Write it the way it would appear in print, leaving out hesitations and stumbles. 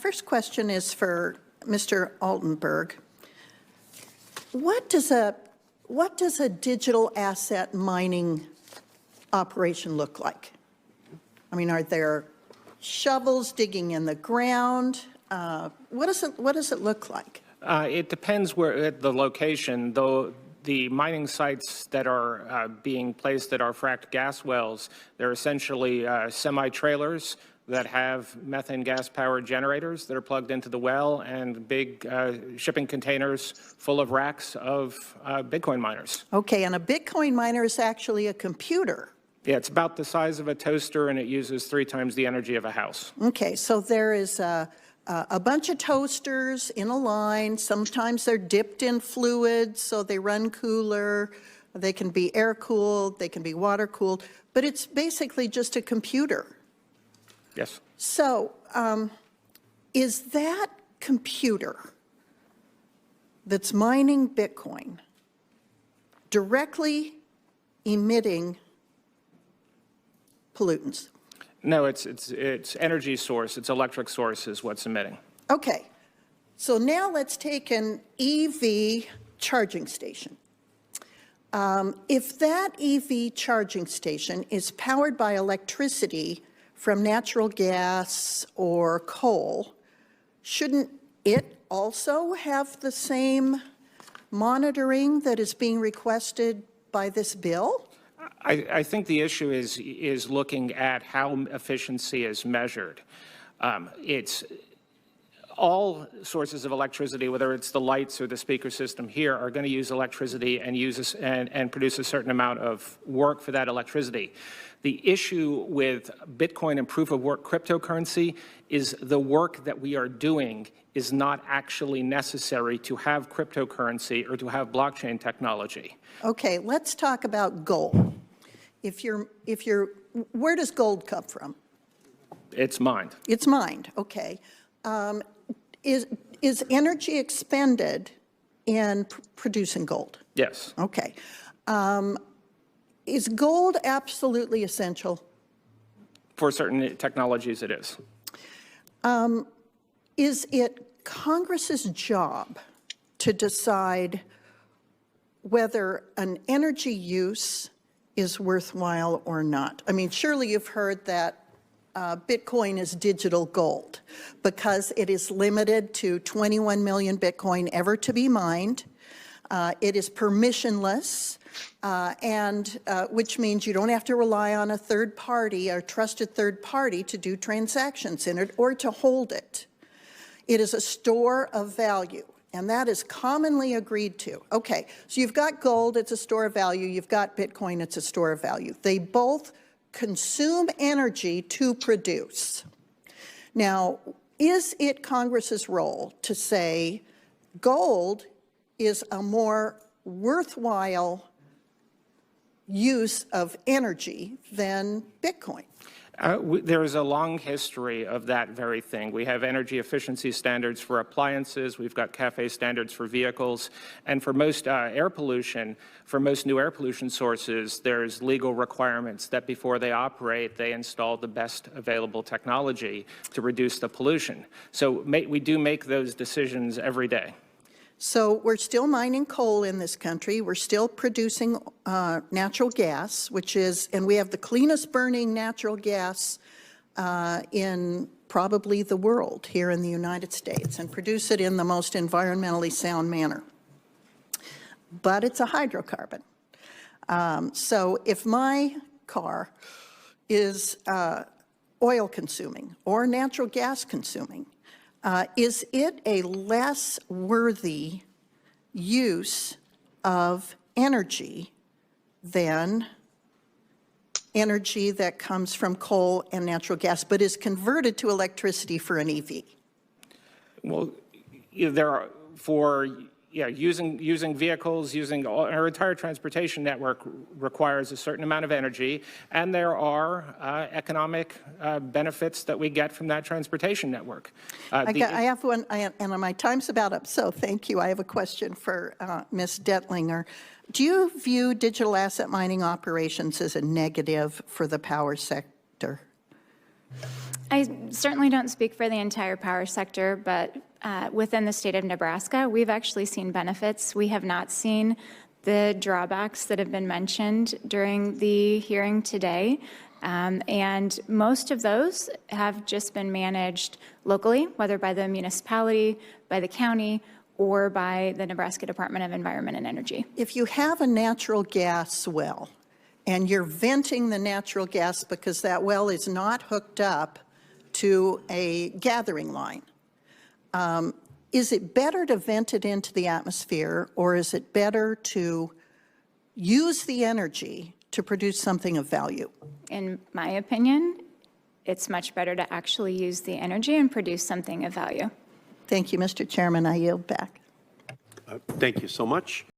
first question is for Mr. Altenberg. What does a digital asset mining operation look like? I mean, are there shovels digging in the ground? What does it look like? It depends where at the location, though. The mining sites that are being placed at our fracked gas wells, they're essentially semi-trailers that have methane gas-powered generators that are plugged into the well and big shipping containers full of racks of Bitcoin miners. Okay, and a Bitcoin miner is actually a computer. Yeah, it's about the size of a toaster, and it uses 3 times the energy of a house. Okay, so there is a bunch of toasters in a line. Sometimes they're dipped in fluids, so they run cooler. They can be air-cooled, they can be water-cooled, but it's basically just a computer. Yes. So is that computer that's mining Bitcoin directly emitting pollutants? No, it's energy source. It's electric source is what's emitting. Okay. So now let's take an EV charging station. If that EV charging station is powered by electricity from natural gas or coal, shouldn't it also have the same monitoring that is being requested by this bill? I think the issue is looking at how efficiency is measured. It's all sources of electricity, whether it's the lights or the speaker system here, are going to use electricity and produce a certain amount of work for that electricity. The issue with Bitcoin and proof of work cryptocurrency is the work that we are doing is not actually necessary to have cryptocurrency or to have blockchain technology. Okay, let's talk about gold. Where does gold come from? It's mined. It's mined, okay. Is energy expended in producing gold? Yes. Okay. Is gold absolutely essential? For certain technologies, it is. Is it Congress's job to decide whether an energy use is worthwhile or not? I mean, surely you've heard that Bitcoin is digital gold because it is limited to 21 million Bitcoin ever to be mined. It is permissionless, which means you don't have to rely on a third party, a trusted third party, to do transactions in it or to hold it. It is a store of value, and that is commonly agreed to. Okay, so you've got gold, it's a store of value. You've got Bitcoin, it's a store of value. They both consume energy to produce. Now, is it Congress's role to say gold is a more worthwhile use of energy than Bitcoin? There is a long history of that very thing. We have energy efficiency standards for appliances. We've got CAFE standards for vehicles. And for most air pollution, for most new air pollution sources, there's legal requirements that before they operate, they install the best available technology to reduce the pollution. So we do make those decisions every day. So we're still mining coal in this country. We're still producing natural gas, and we have the cleanest burning natural gas in probably the world here in the United States, and produce it in the most environmentally sound manner. But it's a hydrocarbon. So if my car is oil consuming or natural gas consuming, is it a less worthy use of energy than energy that comes from coal and natural gas, but is converted to electricity for an EV? Well, there are using vehicles, using our entire transportation network requires a certain amount of energy, and there are economic benefits that we get from that transportation network. I have one, and my time's about up, so thank you. I have a question for Ms. Dettlinger. Do you view digital asset mining operations as a negative for the power sector? I certainly don't speak for the entire power sector, but within the state of Nebraska, we've actually seen benefits. We have not seen the drawbacks that have been mentioned during the hearing today. And most of those have just been managed locally, whether by the municipality, by the county, or by the Nebraska Department of Environment and Energy. If you have a natural gas well and you're venting the natural gas because that well is not hooked up to a gathering line, is it better to vent it into the atmosphere, or is it better to use the energy to produce something of value? In my opinion, it's much better to actually use the energy and produce something of value. Thank you, Mr. Chairman. I yield back. Thank you so much.